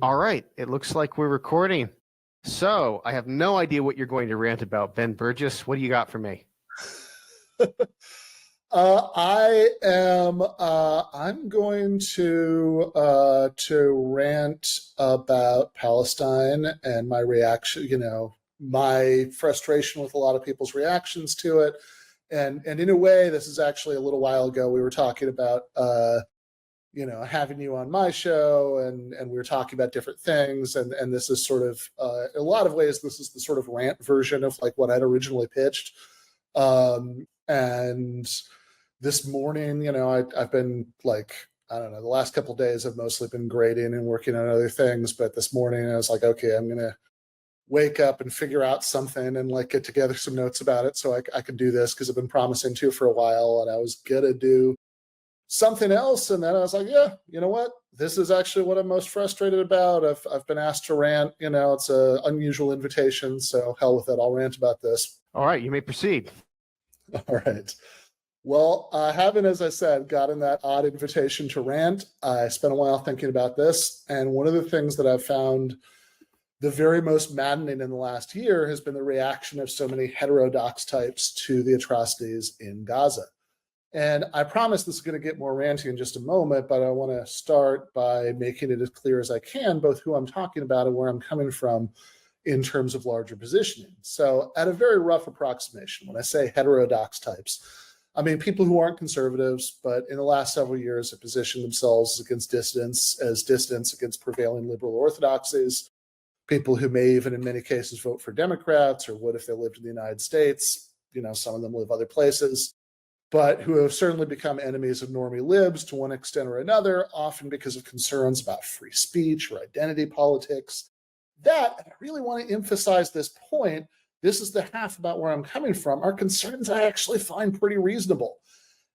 All right, it looks like we're recording. So I have no idea what you're going to rant about, Ben Burgis. What do you got for me? I'm going to rant about Palestine and my reaction, my frustration with a lot of people's reactions to it. And in a way, this is actually a little while ago, we were talking about having you on my show, and we were talking about different things, and this is sort of in a lot of ways, this is the sort of rant version of like what I'd originally pitched. And this morning, I've been like, I don't know, the last couple of days I've mostly been grading and working on other things, but this morning I was like, okay, I'm gonna wake up and figure out something and like get together some notes about it so I can do this, because I've been promising to for a while, and I was gonna do something else, and then I was like, yeah, you know what? This is actually what I'm most frustrated about. I've been asked to rant. It's an unusual invitation, so hell with it. I'll rant about this. All right, you may proceed. All right. Well, I haven't, as I said, gotten that odd invitation to rant. I spent a while thinking about this, and one of the things that I've found the very most maddening in the last year has been the reaction of so many heterodox types to the atrocities in Gaza. And I promise this is going to get more ranty in just a moment, but I want to start by making it as clear as I can, both who I'm talking about and where I'm coming from in terms of larger positioning. So at a very rough approximation, when I say heterodox types, I mean people who aren't conservatives, but in the last several years have positioned themselves against dissidents, as dissidents against prevailing liberal orthodoxies, people who may even in many cases vote for Democrats or would if they lived in the United States. Some of them live other places, but who have certainly become enemies of normie libs to one extent or another, often because of concerns about free speech or identity politics. That, and I really want to emphasize this point, this is the half about where I'm coming from, are concerns I actually find pretty reasonable.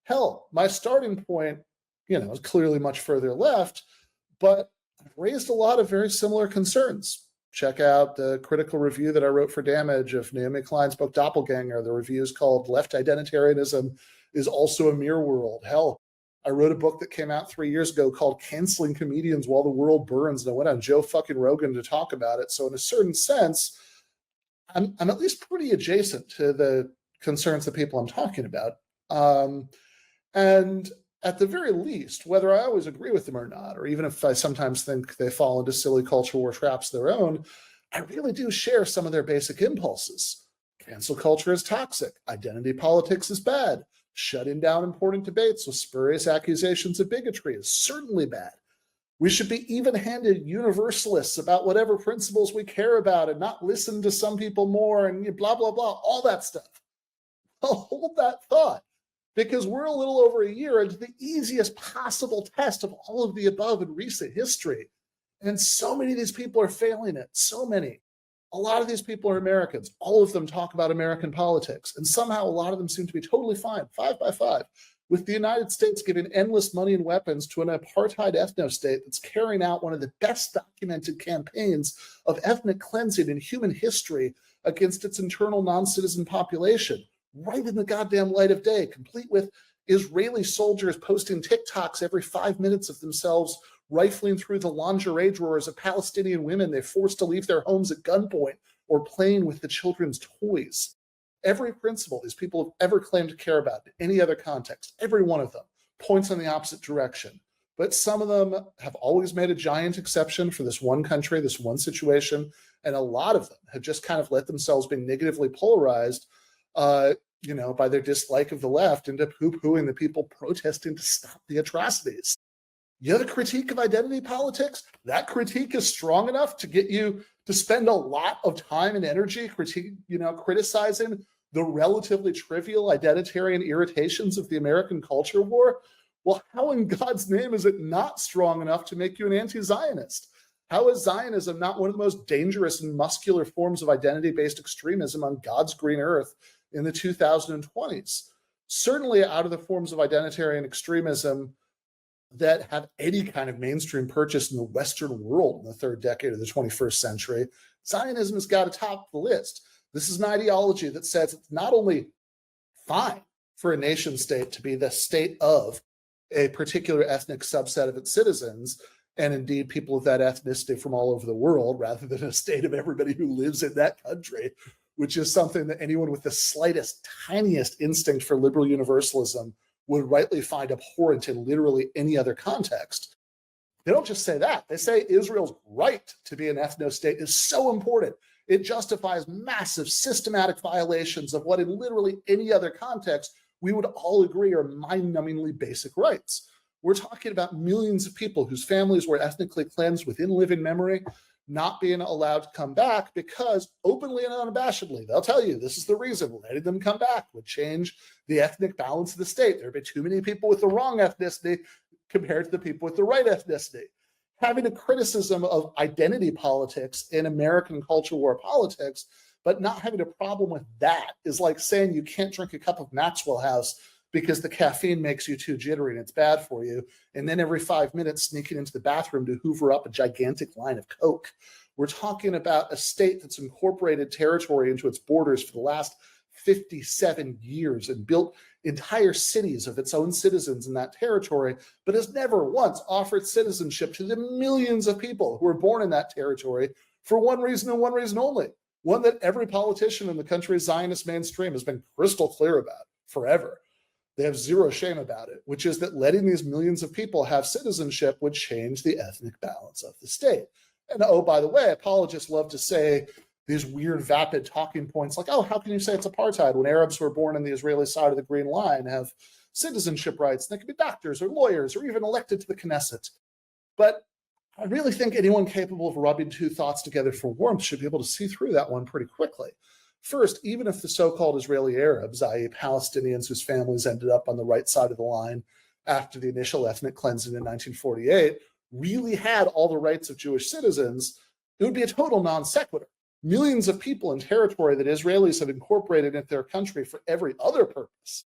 Hell, my starting point, is clearly much further left, but I've raised a lot of very similar concerns. Check out the critical review that I wrote for Damage of Naomi Klein's book Doppelganger. The review is called Left Identitarianism is Also a Mere World. Hell, I wrote a book that came out 3 years ago called Canceling Comedians While the World Burns, and I went on Joe fucking Rogan to talk about it. So in a certain sense, I'm at least pretty adjacent to the concerns that people I'm talking about. And at the very least, whether I always agree with them or not, or even if I sometimes think they fall into silly culture war traps of their own, I really do share some of their basic impulses. Cancel culture is toxic. Identity politics is bad. Shutting down important debates with spurious accusations of bigotry is certainly bad. We should be even-handed universalists about whatever principles we care about and not listen to some people more and blah, blah, blah, all that stuff. I'll hold that thought, because we're a little over a year into the easiest possible test of all of the above in recent history. And so many of these people are failing it. So many. A lot of these people are Americans. All of them talk about American politics. And somehow a lot of them seem to be totally fine, 5 by 5, with the United States giving endless money and weapons to an apartheid ethno-state that's carrying out one of the best documented campaigns of ethnic cleansing in human history against its internal non-citizen population, right in the goddamn light of day, complete with Israeli soldiers posting TikToks every 5 minutes of themselves rifling through the lingerie drawers of Palestinian women they forced to leave their homes at gunpoint or playing with the children's toys. Every principle these people have ever claimed to care about in any other context, every one of them, points in the opposite direction. But some of them have always made a giant exception for this one country, this one situation, and a lot of them have just kind of let themselves be negatively polarized by their dislike of the left into poo-pooing the people protesting to stop the atrocities. You have a critique of identity politics? That critique is strong enough to get you to spend a lot of time and energy criticizing the relatively trivial identitarian irritations of the American culture war? Well, how in God's name is it not strong enough to make you an anti-Zionist? How is Zionism not one of the most dangerous and muscular forms of identity-based extremism on God's green earth in the 2020s? Certainly out of the forms of identitarian extremism that have any kind of mainstream purchase in the Western world in the third decade of the 21st century, Zionism has got to top the list. This is an ideology that says it's not only fine for a nation state to be the state of a particular ethnic subset of its citizens, and indeed people of that ethnicity from all over the world, rather than a state of everybody who lives in that country, which is something that anyone with the slightest, tiniest instinct for liberal universalism would rightly find abhorrent in literally any other context. They don't just say that. They say Israel's right to be an ethno-state is so important. It justifies massive systematic violations of what in literally any other context we would all agree are mind-numbingly basic rights. We're talking about millions of people whose families were ethnically cleansed within living memory, not being allowed to come back because openly and unabashedly, they'll tell you this is the reason letting them come back would change the ethnic balance of the state. There'd be too many people with the wrong ethnicity compared to the people with the right ethnicity. Having a criticism of identity politics in American culture war politics, but not having a problem with that is like saying you can't drink a cup of Maxwell House because the caffeine makes you too jittery and it's bad for you. And then every 5 minutes sneaking into the bathroom to hoover up a gigantic line of Coke. We're talking about a state that's incorporated territory into its borders for the last 57 years and built entire cities of its own citizens in that territory, but has never once offered citizenship to the millions of people who were born in that territory for one reason and one reason only. One that every politician in the country's Zionist mainstream has been crystal clear about forever. They have zero shame about it, which is that letting these millions of people have citizenship would change the ethnic balance of the state. And oh, by the way, apologists love to say these weird, vapid talking points like, oh, how can you say it's apartheid when Arabs who are born on the Israeli side of the Green Line have citizenship rights? They can be doctors or lawyers or even elected to the Knesset. But I really think anyone capable of rubbing two thoughts together for warmth should be able to see through that one pretty quickly. First, even if the so-called Israeli Arabs, i.e. Palestinians whose families ended up on the right side of the line after the initial ethnic cleansing in 1948, really had all the rights of Jewish citizens, it would be a total non sequitur. Millions of people in territory that Israelis have incorporated into their country for every other purpose.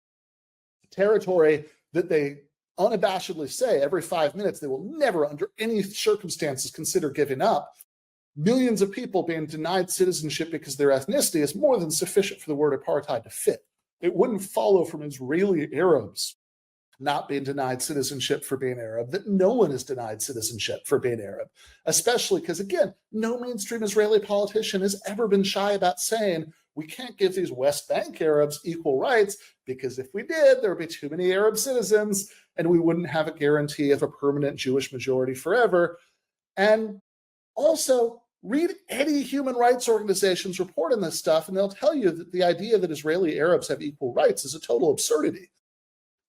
Territory that they unabashedly say every 5 minutes they will never under any circumstances consider giving up. Millions of people being denied citizenship because of their ethnicity is more than sufficient for the word apartheid to fit. It wouldn't follow from Israeli Arabs not being denied citizenship for being Arab that no one is denied citizenship for being Arab, especially because, again, no mainstream Israeli politician has ever been shy about saying we can't give these West Bank Arabs equal rights because if we did, there would be too many Arab citizens and we wouldn't have a guarantee of a permanent Jewish majority forever. And also, read any human rights organization's report on this stuff, and they'll tell you that the idea that Israeli Arabs have equal rights is a total absurdity.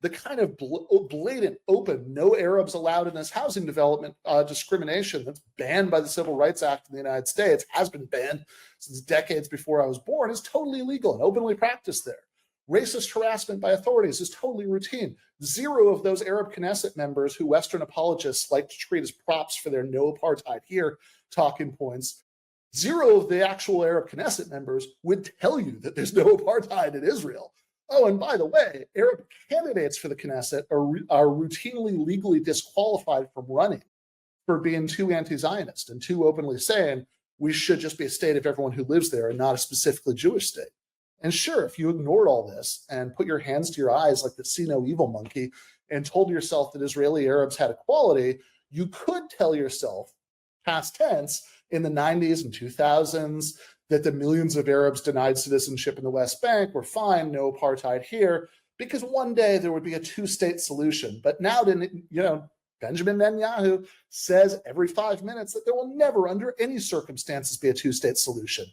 The kind of blatant, open, no Arabs allowed in this housing development discrimination that's banned by the Civil Rights Act in the United States, has been banned since decades before I was born, is totally illegal and openly practiced there. Racist harassment by authorities is totally routine. Zero of those Arab Knesset members who Western apologists like to treat as props for their no apartheid here talking points, zero of the actual Arab Knesset members would tell you that there's no apartheid in Israel. Oh, and by the way, Arab candidates for the Knesset are routinely legally disqualified from running for being too anti-Zionist and too openly saying we should just be a state of everyone who lives there and not a specifically Jewish state. And sure, if you ignored all this and put your hands to your eyes like the see no evil monkey and told yourself that Israeli Arabs had equality, you could tell yourself, past tense, in the 90s and 2000s, that the millions of Arabs denied citizenship in the West Bank were fine, no apartheid here, because one day there would be a two-state solution. But now, Benjamin Netanyahu says every 5 minutes that there will never, under any circumstances, be a two-state solution.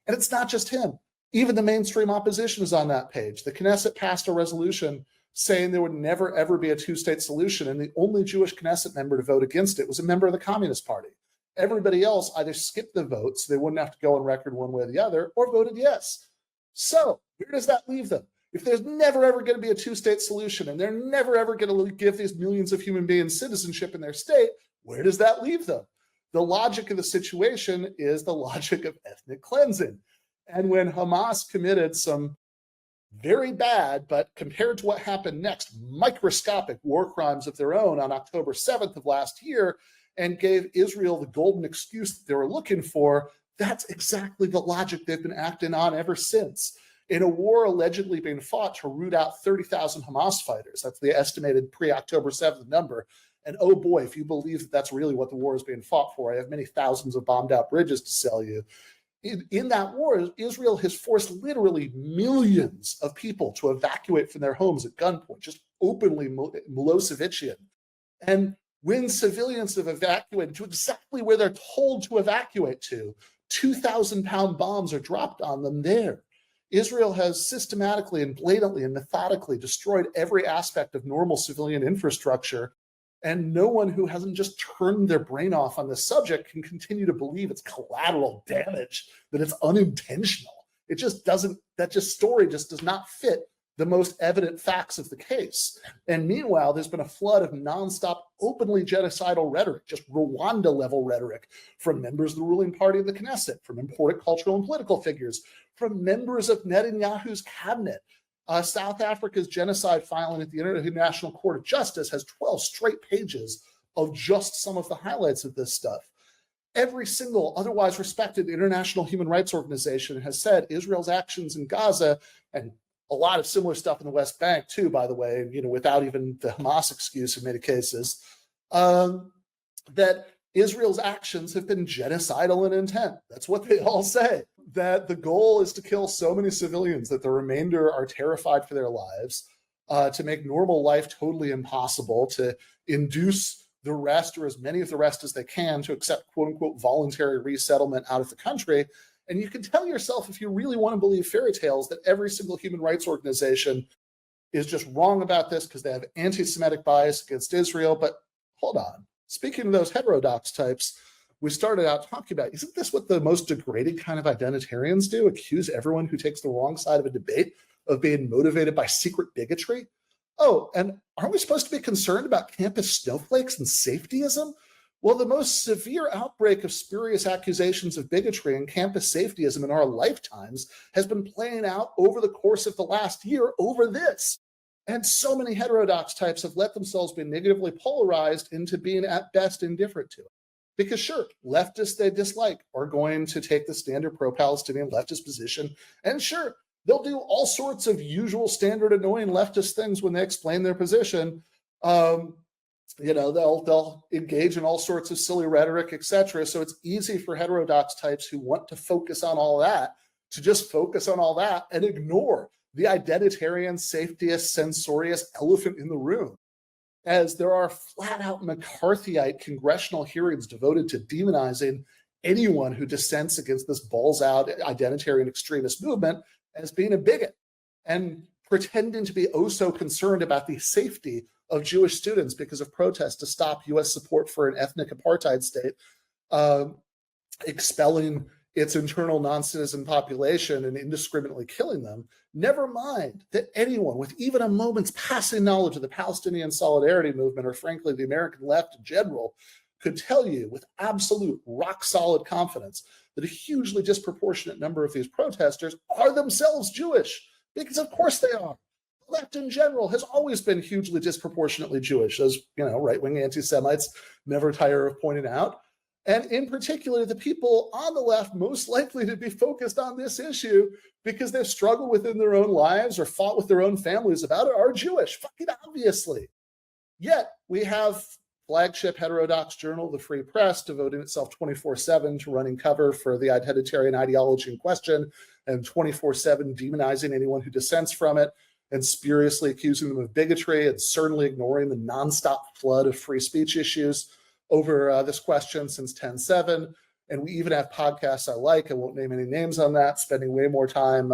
And it's not just him. Even the mainstream opposition is on that page. The Knesset passed a resolution saying there would never, ever be a two-state solution, and the only Jewish Knesset member to vote against it was a member of the Communist Party. Everybody else either skipped the vote so they wouldn't have to go on record one way or the other, or voted yes. So where does that leave them? If there's never, ever going to be a two-state solution, and they're never, ever going to give these millions of human beings citizenship in their state, where does that leave them? The logic of the situation is the logic of ethnic cleansing. And when Hamas committed some very bad, but compared to what happened next, microscopic war crimes of their own on October 7th of last year, and gave Israel the golden excuse that they were looking for, that's exactly the logic they've been acting on ever since. In a war allegedly being fought to root out 30,000 Hamas fighters, that's the estimated pre-October 7th number, And oh boy, if you believe that that's really what the war is being fought for, I have many thousands of bombed out bridges to sell you. In that war, Israel has forced literally millions of people to evacuate from their homes at gunpoint, just openly Milosevician. And when civilians have evacuated to exactly where they're told to evacuate to, 2,000-pound bombs are dropped on them there. Israel has systematically and blatantly and methodically destroyed every aspect of normal civilian infrastructure. And no one who hasn't just turned their brain off on this subject can continue to believe it's collateral damage, that it's unintentional. It just doesn't, story just does not fit the most evident facts of the case. And meanwhile, there's been a flood of nonstop, openly genocidal rhetoric, just Rwanda-level rhetoric from members of the ruling party in the Knesset, from important cultural and political figures, from members of Netanyahu's cabinet. South Africa's genocide filing at the International Court of Justice has 12 straight pages of just some of the highlights of this stuff. Every single otherwise respected international human rights organization has said Israel's actions in Gaza, and a lot of similar stuff in the West Bank too, by the way, without even the Hamas excuse in many cases, that Israel's actions have been genocidal in intent. That's what they all say. That the goal is to kill so many civilians that the remainder are terrified for their lives, to make normal life totally impossible, to induce the rest, or as many of the rest as they can, to accept quote unquote voluntary resettlement out of the country. And you can tell yourself, if you really want to believe fairy tales, that every single human rights organization is just wrong about this because they have anti-Semitic bias against Israel. But hold on. Speaking of those heterodox types, we started out talking about, isn't this what the most degrading kind of identitarians do? Accuse everyone who takes the wrong side of a debate of being motivated by secret bigotry? Oh, and aren't we supposed to be concerned about campus snowflakes and safetyism? Well, the most severe outbreak of spurious accusations of bigotry and campus safetyism in our lifetimes has been playing out over the course of the last year over this. And so many heterodox types have let themselves be negatively polarized into being at best indifferent to it. Because sure, leftists they dislike are going to take the standard pro-Palestinian leftist position. And sure, they'll do all sorts of usual standard annoying leftist things when they explain their position. They'll engage in all sorts of silly rhetoric, etc. So it's easy for heterodox types who want to focus on all that to just focus on all that and ignore the identitarian, safetyist, censorious elephant in the room. As there are flat-out McCarthyite congressional hearings devoted to demonizing anyone who dissents against this balls-out identitarian extremist movement as being a bigot, and pretending to be oh so concerned about the safety of Jewish students because of protests to stop U.S. support for an ethnic apartheid state, expelling its internal non-citizen population and indiscriminately killing them. Never mind that anyone with even a moment's passing knowledge of the Palestinian solidarity movement, or frankly, the American left in general, could tell you with absolute rock-solid confidence that a hugely disproportionate number of these protesters are themselves Jewish, because of course they are. The left in general has always been hugely disproportionately Jewish, as right-wing anti-Semites never tire of pointing out. And in particular, the people on the left most likely to be focused on this issue because they've struggled within their own lives or fought with their own families about it are Jewish, fucking obviously. Yet we have flagship heterodox journal, The Free Press, devoting itself 24/7 to running cover for the identitarian ideology in question and 24/7 demonizing anyone who dissents from it and spuriously accusing them of bigotry and certainly ignoring the nonstop flood of free speech issues over this question since 10/7. And we even have podcasts I like, I won't name any names on that, spending way more time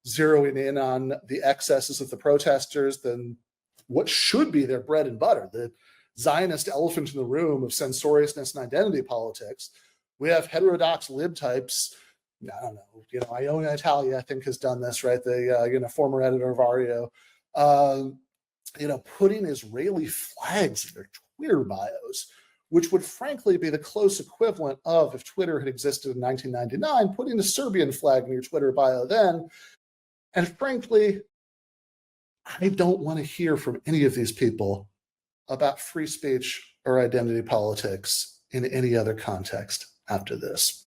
zeroing in on the excesses of the protesters than what should be their bread and butter, the Zionist elephant in the room of censoriousness and identity politics. We have heterodox libtypes. I don't know, Iona Italia, I think, has done this, right? The former editor of Ario, putting Israeli flags in their Twitter bios, which would frankly be the close equivalent of, if Twitter had existed in 1999, putting the Serbian flag in your Twitter bio then. And frankly, I don't want to hear from any of these people about free speech or identity politics in any other context after this.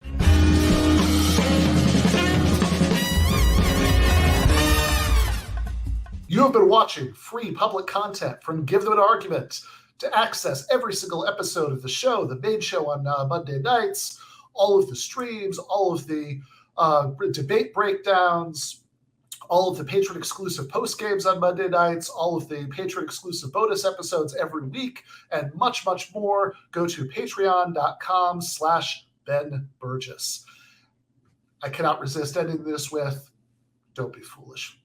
You have been watching free public content from Give Them an Argument. To access every single episode of the show, the main show on Monday nights, all of the streams, all of the debate breakdowns, all of the patron-exclusive post-games on Monday nights, all of the patron-exclusive bonus episodes every week, and much, much more, go to patreon.com/Ben Burgis. I cannot resist ending this with, don't be foolish.